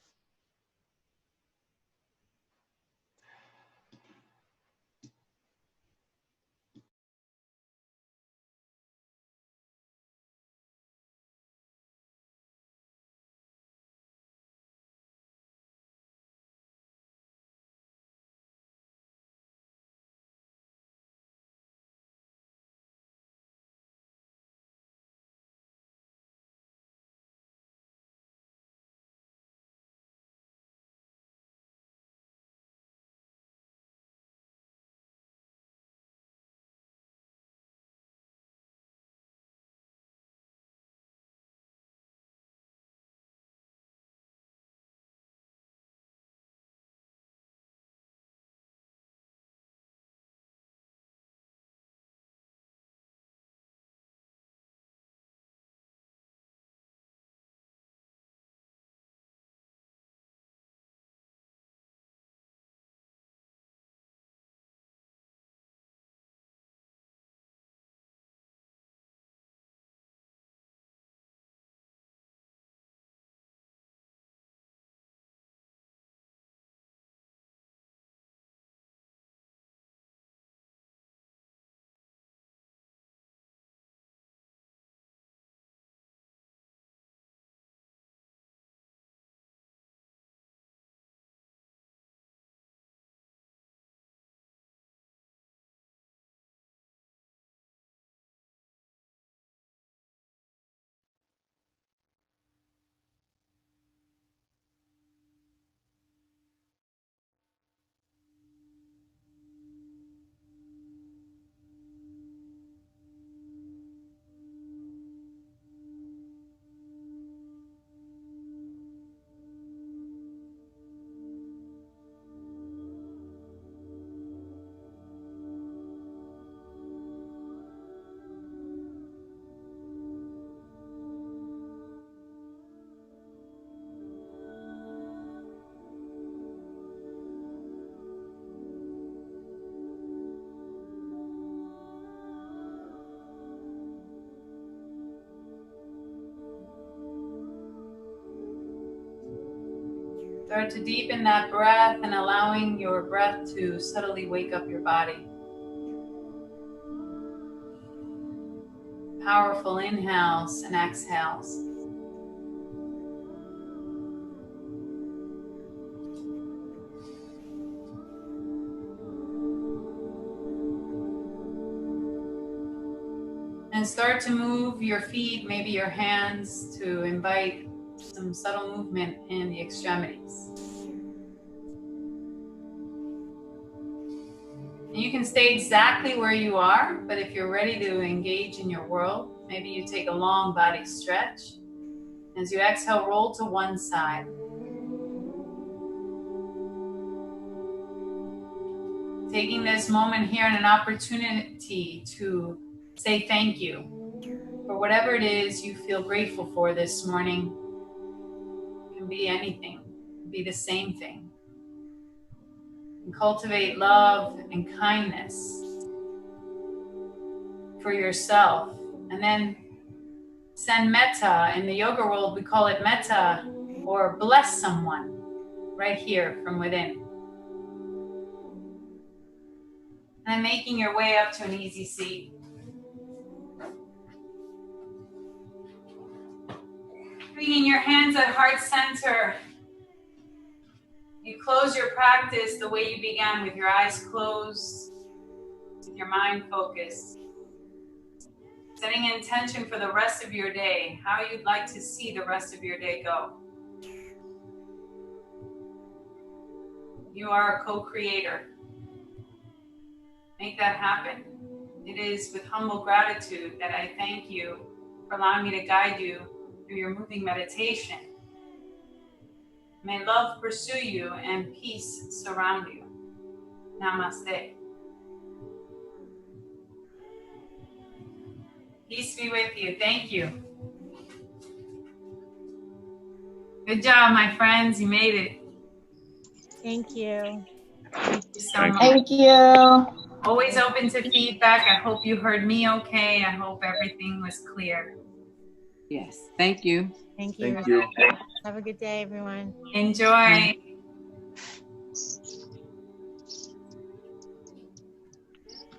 Start to deepen that breath and allowing your breath to subtly wake up your body. Powerful inhales and exhales. And start to move your feet, maybe your hands, to invite some subtle movement in the extremities. And you can stay exactly where you are, but if you're ready to engage in your world, maybe you take a long body stretch. As you exhale, roll to one side. Taking this moment here and an opportunity to say thank you for whatever it is you feel grateful for this morning. It can be anything, it can be the same thing. And cultivate love and kindness for yourself. And then send metta. In the yoga world, we call it metta, or bless someone right here from within. And then making your way up to an easy seat. Bringing your hands at heart center. You close your practice the way you began, with your eyes closed, with your mind focused. Setting an intention for the rest of your day, how you'd like to see the rest of your day go. You are a co-creator. Make that happen. It is with humble gratitude that I thank you for allowing me to guide you through your moving meditation. May love pursue you and peace surround you. Namaste. Peace be with you. Thank you. Good job, my friends. You made it. Thank you. Thank you so much. Thank you. Always open to feedback. I hope you heard me okay. I hope everything was clear. Yes, thank you. Thank you. Thank you. Have a good day, everyone. Enjoy.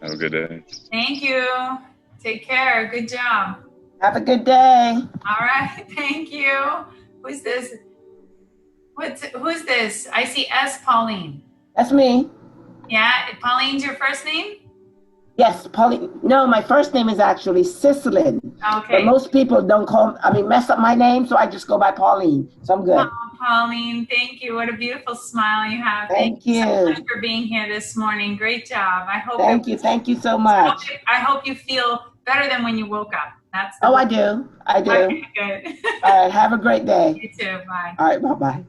Have a good day. Thank you. Take care. Good job. Have a good day. All right. Thank you. Who's this? Who's this? I see S. Pauline. That's me. Yeah, Pauline's your first name? Yes, Pauline. No, my first name is actually Cicely. But Okay. most people don't mess up my name, so I just go by Pauline. So I'm good. Oh, Pauline, thank you. What a beautiful smile you have. Thank you so you. much for being here this morning. Great job. I hope Thank you. Thank you so much. I hope you feel better than when you woke up. That's Oh, I do. I do. Okay, good. All right. Have a great day. You too. Bye. All right. Bye-bye.